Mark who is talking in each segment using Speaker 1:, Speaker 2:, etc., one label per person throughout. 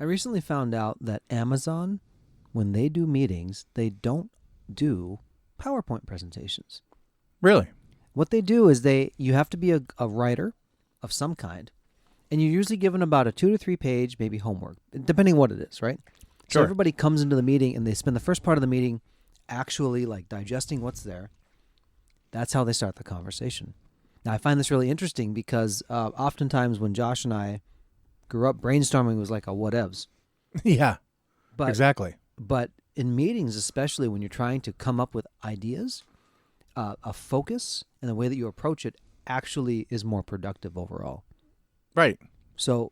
Speaker 1: I recently found out that Amazon, when they do meetings, they don't do PowerPoint presentations.
Speaker 2: Really?
Speaker 1: What they do is you have to be a writer of some kind, and you're usually given about a 2 to 3 page, maybe homework, depending what it is, right? So
Speaker 2: Sure.
Speaker 1: everybody comes into the meeting and they spend the first part of the meeting actually like digesting what's there. That's how they start the conversation. Now, I find this really interesting because oftentimes when Josh and I grew up, brainstorming was like a whatevs.
Speaker 2: Yeah,
Speaker 1: But
Speaker 2: exactly.
Speaker 1: But in meetings, especially when you're trying to come up with ideas, a focus and the way that you approach it actually is more productive overall.
Speaker 2: Right.
Speaker 1: So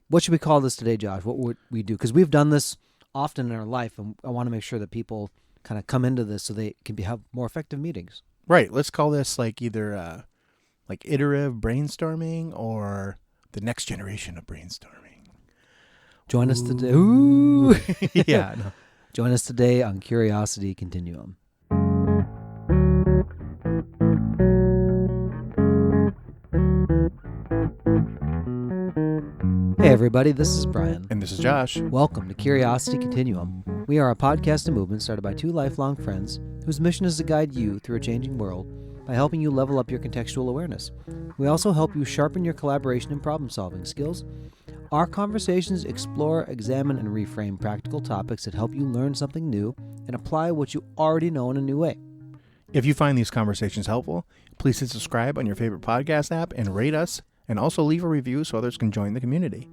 Speaker 1: what should we call this today, Josh? What would we do? Because we've done this often in our life, and I want to make sure that people kind of come into this so they can have more effective meetings.
Speaker 2: Right. Let's call this like either like iterative brainstorming or the next generation of brainstorming.
Speaker 1: Join us today. Ooh.
Speaker 2: Yeah. No.
Speaker 1: Join us today on Curiosity Continuum. Hey everybody, this is Brian.
Speaker 2: And this is Josh.
Speaker 1: Welcome to Curiosity Continuum. We are a podcast and movement started by two lifelong friends whose mission is to guide you through a changing world by helping you level up your contextual awareness. We also help you sharpen your collaboration and problem-solving skills. Our conversations explore, examine, and reframe practical topics that help you learn something new and apply what you already know in a new way.
Speaker 2: If you find these conversations helpful, please hit subscribe on your favorite podcast app and rate us, and also leave a review so others can join the community.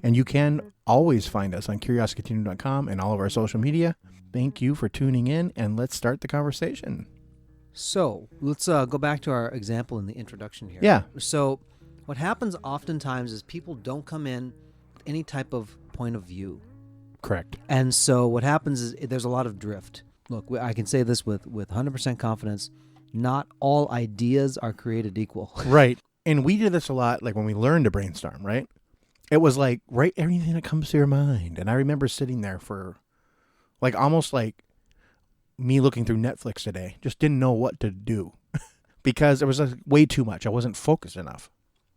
Speaker 2: And you can always find us on curiositycontinuum.com and all of our social media. Thank you for tuning in, and let's start the conversation.
Speaker 1: So let's go back to our example in the introduction here.
Speaker 2: Yeah.
Speaker 1: So what happens oftentimes is people don't come in with any type of point of view.
Speaker 2: Correct.
Speaker 1: And so what happens is there's a lot of drift. Look, I can say this with 100% confidence. Not all ideas are created equal.
Speaker 2: Right. And we did this a lot, like when we learned to brainstorm, right? It was like, write everything that comes to your mind. And I remember sitting there for like almost like me looking through Netflix today, just didn't know what to do because it was like way too much. I wasn't focused enough.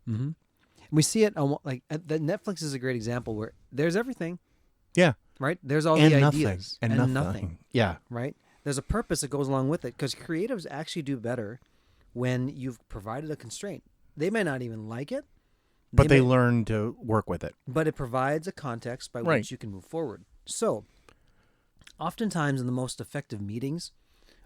Speaker 1: Mm-hmm. We see it on like the Netflix is a great example where there's everything.
Speaker 2: Yeah.
Speaker 1: Right? There's all
Speaker 2: And
Speaker 1: the
Speaker 2: nothing.
Speaker 1: ideas.
Speaker 2: And nothing. Yeah.
Speaker 1: Right? There's a purpose that goes along with it because creatives actually do better when you've provided a constraint. They may not even like it.
Speaker 2: But they learn to work with it.
Speaker 1: But it provides a context by
Speaker 2: Right.
Speaker 1: which you can move forward. So, oftentimes in the most effective meetings,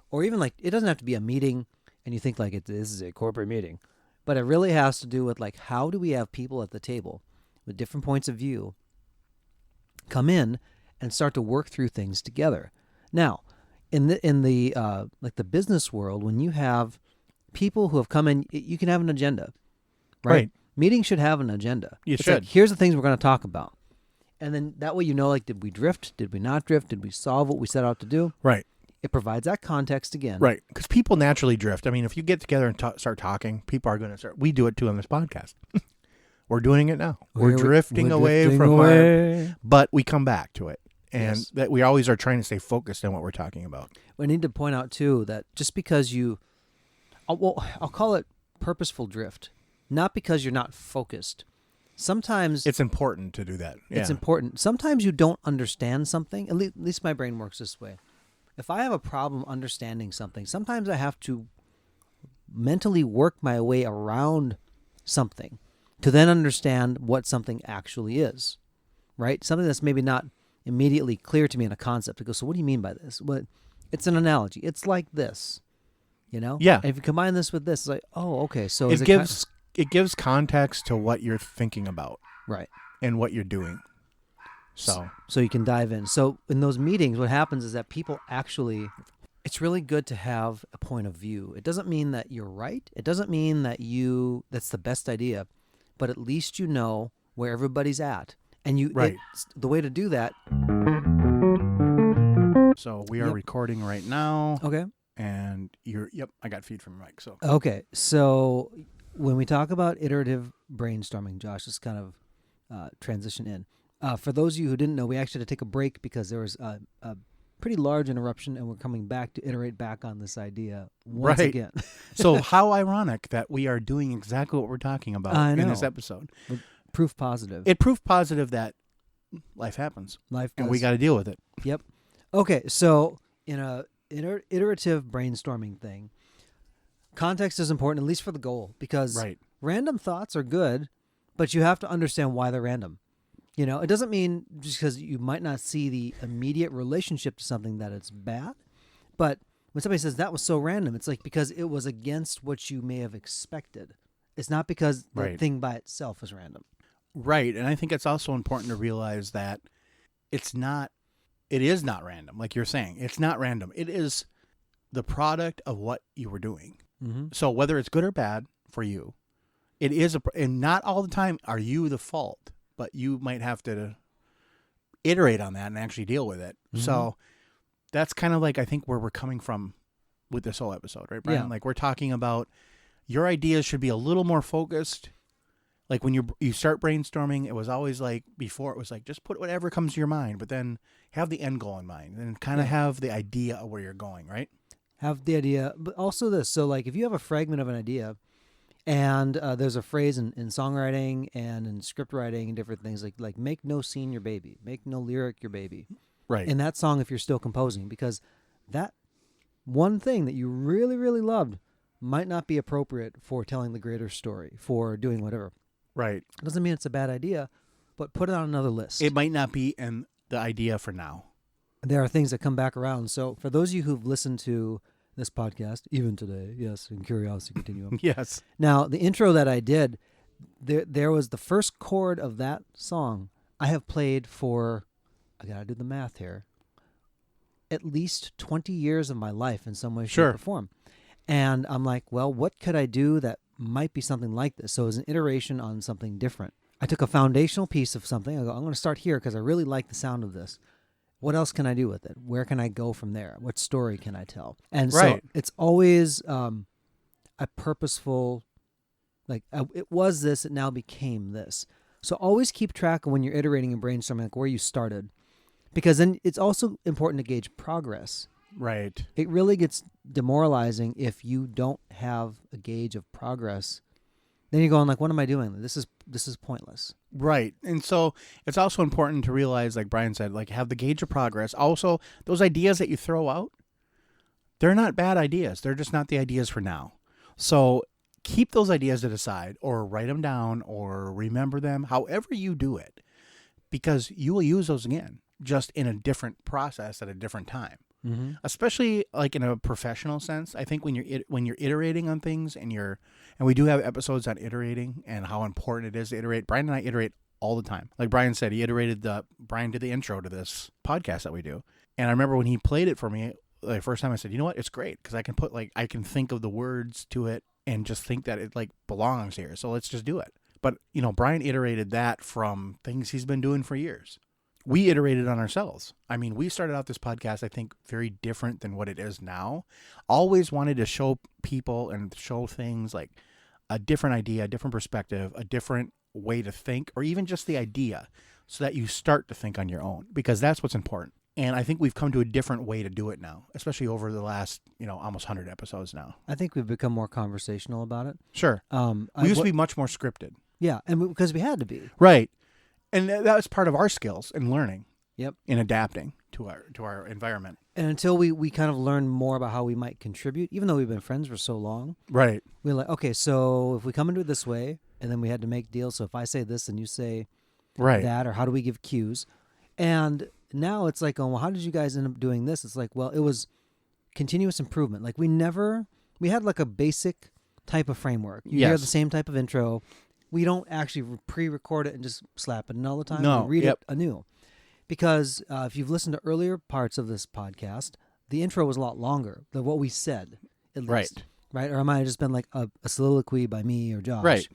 Speaker 1: or even like, it doesn't have to be a meeting and you think like this is a corporate meeting, but it really has to do with like, how do we have people at the table with different points of view come in and start to work through things together? Now, in the like the business world, when you have people who have come in, you can have an agenda, right? Meetings should have an agenda.
Speaker 2: You
Speaker 1: It's
Speaker 2: should.
Speaker 1: like, here's the things we're going to talk about. And then that way you know, like, did we drift? Did we not drift? Did we solve what we set out to do?
Speaker 2: Right.
Speaker 1: It provides that context again.
Speaker 2: Right. Because people naturally drift. I mean, if you get together and start talking, people are going to start. We do it too on this podcast. We're doing it now. We're drifting away from our, but we come back to it. And
Speaker 1: Yes.
Speaker 2: that we always are trying to stay focused on what we're talking about.
Speaker 1: We need to point out, too, that just because I'll call it purposeful drift, not because you're not focused. Sometimes
Speaker 2: It's important to do that.
Speaker 1: it's important. Sometimes you don't understand something. At least my brain works this way. If I have a problem understanding something, sometimes I have to mentally work my way around something to then understand what something actually is, right? Something that's maybe not immediately clear to me in a concept. I go, so what do you mean by this? Well, it's an analogy. It's like this, you know?
Speaker 2: Yeah.
Speaker 1: And if you combine this with this, it's like, oh, okay. So
Speaker 2: It gives context to what you're thinking about
Speaker 1: right.
Speaker 2: and what you're doing. So
Speaker 1: you can dive in. So in those meetings, what happens is that people actually, it's really good to have a point of view. It doesn't mean that you're right. It doesn't mean that that's the best idea, but at least you know where everybody's at. And the way to do that.
Speaker 2: So we are recording right now.
Speaker 1: Okay.
Speaker 2: And I got feed from your mic. So
Speaker 1: Okay. So when we talk about iterative brainstorming, Josh, let's kind of transition in. For those of you who didn't know, we actually had to take a break because there was a pretty large interruption, and we're coming back to iterate back on this idea once again.
Speaker 2: So how ironic that we are doing exactly what we're talking about in this episode.
Speaker 1: Proof positive.
Speaker 2: It proved positive that life happens.
Speaker 1: Life does.
Speaker 2: And we got to deal with it.
Speaker 1: Yep. Okay, so in a iterative brainstorming thing, context is important, at least for the goal, because
Speaker 2: Right.
Speaker 1: random thoughts are good, but you have to understand why they're random. It doesn't mean just because you might not see the immediate relationship to something that it's bad, but when somebody says that was so random, it's like because it was against what you may have expected. It's not because the
Speaker 2: Right.
Speaker 1: thing by itself is random.
Speaker 2: Right. And I think it's also important to realize that it is not random. Like you're saying, it's not random. It is the product of what you were doing.
Speaker 1: Mm-hmm.
Speaker 2: So whether it's good or bad for you, it is and not all the time are you the fault, but you might have to iterate on that and actually deal with it.
Speaker 1: Mm-hmm.
Speaker 2: So that's kind of like, I think, where we're coming from with this whole episode, right, Brian?
Speaker 1: Yeah.
Speaker 2: Like we're talking about your ideas should be a little more focused. Like when you start brainstorming, it was always like before it was like just put whatever comes to your mind, but then have the end goal in mind and kind of have the idea of where you're going, right?
Speaker 1: Have the idea, but also this. So like if you have a fragment of an idea and there's a phrase in songwriting and in script writing and different things like make no scene your baby, make no lyric your baby.
Speaker 2: Right.
Speaker 1: In that song if you're still composing, because that one thing that you really, really loved might not be appropriate for telling the greater story, for doing whatever.
Speaker 2: Right.
Speaker 1: Doesn't mean it's a bad idea, but put it on another list.
Speaker 2: It might not be the idea for now.
Speaker 1: There are things that come back around. So for those of you who've listened to this podcast, even today, yes, in Curiosity Continuum.
Speaker 2: Yes.
Speaker 1: Now, the intro that I did, there was the first chord of that song I have played for, I got to do the math here, at least 20 years of my life in some way, shape,
Speaker 2: Sure.
Speaker 1: or form. And I'm like, well, what could I do that might be something like this? So it was an iteration on something different. I took a foundational piece of something. I go, I'm going to start here because I really like the sound of this. What else can I do with it? Where can I go from there? What story can I tell? And so
Speaker 2: Right.
Speaker 1: it's always a purposeful, it was this, it now became this. So always keep track of when you're iterating and brainstorming, like where you started. Because then it's also important to gauge progress.
Speaker 2: Right.
Speaker 1: It really gets demoralizing if you don't have a gauge of progress. Then you're going like, what am I doing? This is pointless.
Speaker 2: Right. And so it's also important to realize, like Brian said, like have the gauge of progress. Also, those ideas that you throw out, they're not bad ideas. They're just not the ideas for now. So keep those ideas to the side or write them down or remember them, however you do it, because you will use those again, just in a different process at a different time.
Speaker 1: Mm-hmm.
Speaker 2: Especially like in a professional sense. I think when you're iterating on things and we do have episodes on iterating and how important it is to iterate. Brian and I iterate all the time. Like Brian said, Brian did the intro to this podcast that we do. And I remember when he played it for me, the first time I said, you know what, it's great because I can think of the words to it and just think that it like belongs here. So let's just do it. But Brian iterated that from things he's been doing for years. We iterated on ourselves. I mean, we started out this podcast, I think, very different than what it is now. Always wanted to show people and show things like a different idea, a different perspective, a different way to think, or even just the idea so that you start to think on your own, because that's what's important. And I think we've come to a different way to do it now, especially over the last, almost 100 episodes now.
Speaker 1: I think we've become more conversational about it.
Speaker 2: Sure. We used to be much more scripted.
Speaker 1: Yeah, and because we had to be.
Speaker 2: Right. And that was part of our skills in learning.
Speaker 1: Yep.
Speaker 2: In adapting to our environment.
Speaker 1: And until we kind of learn more about how we might contribute, even though we've been friends for so long.
Speaker 2: Right.
Speaker 1: We're like, okay, so if we come into it this way, and then we had to make deals. So if I say this and you say that, or how do we give cues? And now it's like, oh, well, how did you guys end up doing this? It's like, well, it was continuous improvement. Like we had like a basic type of framework. You hear the same type of intro. We don't actually pre-record it and just slap it in all the time.
Speaker 2: No.
Speaker 1: We read it anew. Because if you've listened to earlier parts of this podcast, the intro was a lot longer than what we said, at least. Right? Or it might have just been like a soliloquy by me or Josh.
Speaker 2: Right.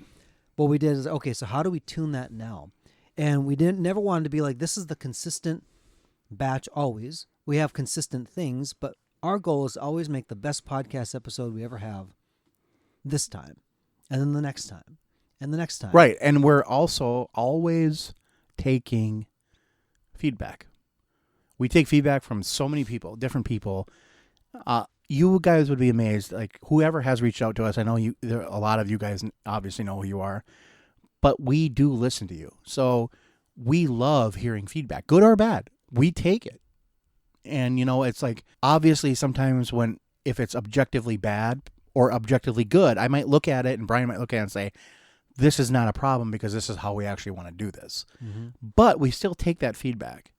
Speaker 1: What we did is, okay, so how do we tune that now? And we never wanted to be like, this is the consistent batch always. We have consistent things, but our goal is to always make the best podcast episode we ever have this time. And then the next time. And the next time.
Speaker 2: Right. And we're also always taking feedback. We take feedback from so many people, different people. You guys would be amazed. Like whoever has reached out to us, I know a lot of you guys obviously know who you are, but we do listen to you. So we love hearing feedback, good or bad. We take it. And, it's like, obviously sometimes if it's objectively bad or objectively good, I might look at it and Brian might look at it and say, this is not a problem because this is how we actually want to do this.
Speaker 1: Mm-hmm.
Speaker 2: But we still take that feedback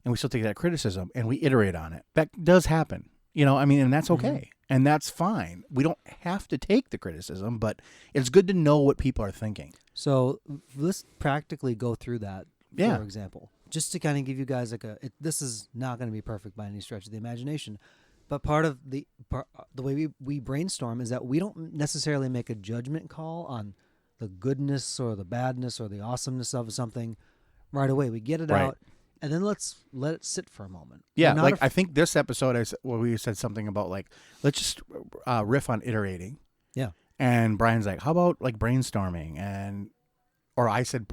Speaker 2: and we still take that criticism and we iterate on it. That does happen, and that's okay.
Speaker 1: Mm-hmm.
Speaker 2: And that's fine. We don't have to take the criticism, but it's good to know what people are thinking.
Speaker 1: So let's practically go through that,
Speaker 2: Yeah.
Speaker 1: for example, just to kind of give you guys this is not going to be perfect by any stretch of the imagination, but part of the way we brainstorm is that we don't necessarily make a judgment call on the goodness or the badness or the awesomeness of something right away. We get it
Speaker 2: Right.
Speaker 1: out, and then let's let it sit for a moment.
Speaker 2: Yeah,
Speaker 1: We're not
Speaker 2: like I think this episode, we said something about like, let's just riff on iterating.
Speaker 1: Yeah.
Speaker 2: And Brian's like, how about like brainstorming? Or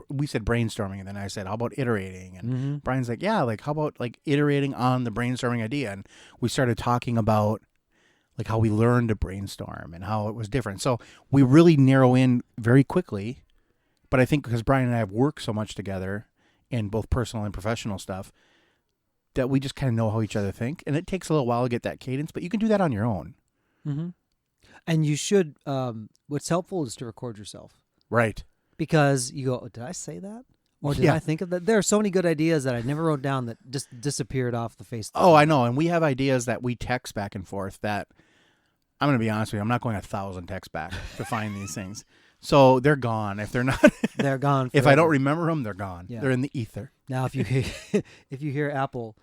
Speaker 2: we said brainstorming, and then I said, how about iterating? And
Speaker 1: Mm-hmm.
Speaker 2: Brian's like, yeah, like how about like iterating on the brainstorming idea? And we started talking about like how we learned to brainstorm and how it was different. So we really narrow in very quickly. But I think because Brian and I have worked so much together in both personal and professional stuff, that we just kind of know how each other think. And it takes a little while to get that cadence, but you can do that on your own.
Speaker 1: Mm-hmm. And you should, what's helpful is to record yourself.
Speaker 2: Right.
Speaker 1: Because you go, did I say that? Or did
Speaker 2: Yeah.
Speaker 1: I think of that? There are so many good ideas that I never wrote down that just disappeared off the face of the
Speaker 2: Oh, I
Speaker 1: earth.
Speaker 2: know. And we have ideas that we text back and forth that I'm going to be honest with you. I'm not going 1,000 texts back to find these things. So they're gone. If they're not,
Speaker 1: They're gone.
Speaker 2: if I
Speaker 1: forever.
Speaker 2: don't remember them, they're gone.
Speaker 1: Yeah.
Speaker 2: They're in the ether.
Speaker 1: Now, if you hear Apple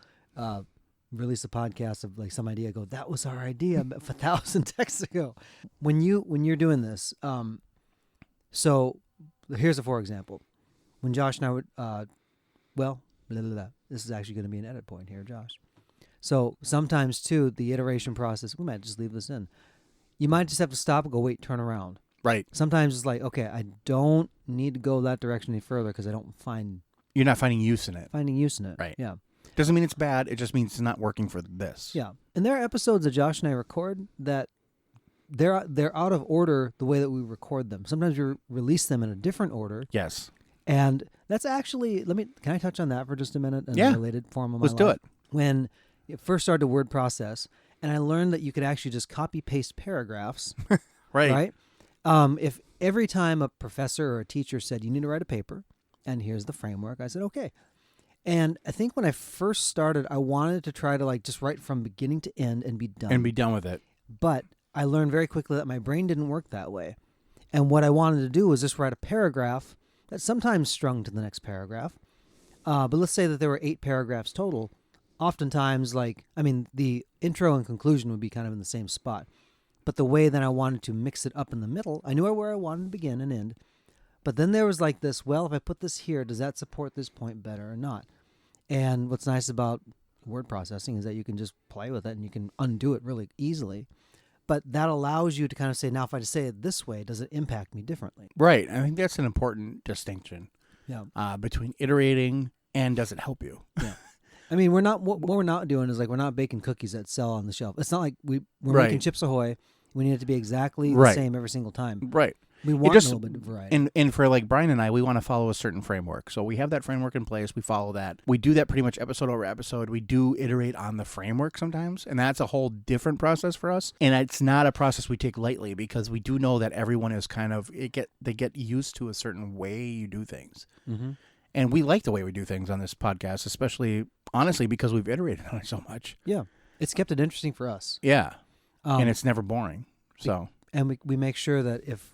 Speaker 1: release a podcast of like some idea, go, that was our idea 1,000 texts ago. When you're doing this, so here's a for example. When Josh and I would, blah, blah, blah. This is actually going to be an edit point here, Josh. So sometimes too, the iteration process, we might just leave this in. You might just have to stop and go, wait, turn around.
Speaker 2: Right.
Speaker 1: Sometimes it's like, okay, I don't need to go that direction any further because I don't
Speaker 2: You're not finding use in it.
Speaker 1: finding use in it.
Speaker 2: Right.
Speaker 1: Yeah.
Speaker 2: Doesn't mean it's bad. It just means it's not working for this.
Speaker 1: Yeah. And there are episodes that Josh and I record that they're out of order the way that we record them. Sometimes we release them in a different order.
Speaker 2: Yes.
Speaker 1: And that's actually, can I touch on that for just a minute? In
Speaker 2: Yeah.
Speaker 1: a related form of my
Speaker 2: Let's do
Speaker 1: life?
Speaker 2: it.
Speaker 1: When it first started word process, and I learned that you could actually just copy paste paragraphs.
Speaker 2: Right.
Speaker 1: If every time a professor or a teacher said, you need to write a paper, and here's the framework, I said, okay. And I think when I first started, I wanted to try to like just write from beginning to end and be done.
Speaker 2: And be done with it.
Speaker 1: But I learned very quickly that my brain didn't work that way. And what I wanted to do was just write a paragraph that sometimes strung to the next paragraph. But let's say that there were 8 paragraphs total. Oftentimes, the intro and conclusion would be kind of in the same spot. But the way that I wanted to mix it up in the middle, I knew where I wanted to begin and end. But then there was like this, well, if I put this here, does that support this point better or not? And what's nice about word processing is that you can just play with it and you can undo it really easily. But that allows you to kind of say, now if I just say it this way, does it impact me differently?
Speaker 2: Right. I think that's an important distinction.
Speaker 1: Yeah.
Speaker 2: Between iterating and does it help you?
Speaker 1: Yeah. I mean, what we're not doing is like we're not baking cookies that sell on the shelf. It's not like we're
Speaker 2: Right.
Speaker 1: making Chips Ahoy. We need it to be exactly the
Speaker 2: Right.
Speaker 1: same every single time.
Speaker 2: Right.
Speaker 1: We want
Speaker 2: just-
Speaker 1: a little bit of variety.
Speaker 2: And for like Brian and I, we want to follow a certain framework. So we have that framework in place. We follow that. We do that pretty much episode over episode. We do iterate on the framework sometimes. And that's a whole different process for us. And it's not a process we take lightly because we do know that everyone is kind of, they get used to a certain way you do things.
Speaker 1: Mm-hmm.
Speaker 2: And we like the way we do things on this podcast, especially, honestly, because we've iterated on it so much.
Speaker 1: Yeah. It's kept it interesting for us.
Speaker 2: Yeah.
Speaker 1: Um,
Speaker 2: And it's never boring. So,
Speaker 1: And we make sure that if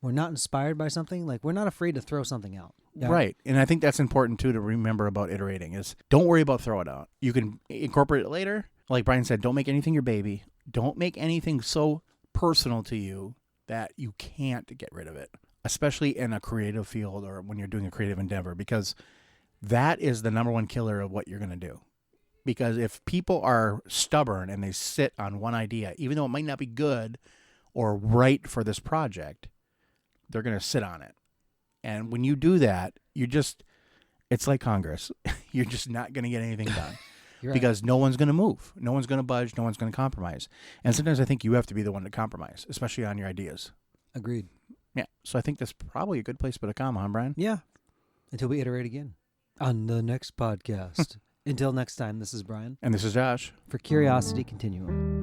Speaker 1: we're not inspired by something, like we're not afraid to throw something out. Yeah.
Speaker 2: right. And I think that's important, too, to remember about iterating is don't worry about throw it out. You can incorporate it later. Like Brian said, don't make anything your baby. Don't make anything so personal to you that you can't get rid of it, especially in a creative field or when you're doing a creative endeavor, because that is the number one killer of what you're going to do. Because if people are stubborn and they sit on one idea, even though it might not be good or right for this project, they're going to sit on it. And when you do that, it's like Congress. You're just not going to get anything done.
Speaker 1: You're right.
Speaker 2: Because no one's going to move. No one's going to budge. No one's going to compromise. And sometimes I think you have to be the one to compromise, especially on your ideas.
Speaker 1: Agreed.
Speaker 2: Yeah. So I think that's probably a good place to put a comma, huh, Brian?
Speaker 1: Yeah. Until we iterate again. on the next podcast. Until next time, this is Brian
Speaker 2: And this is Josh.
Speaker 1: for Curiosity Continuum.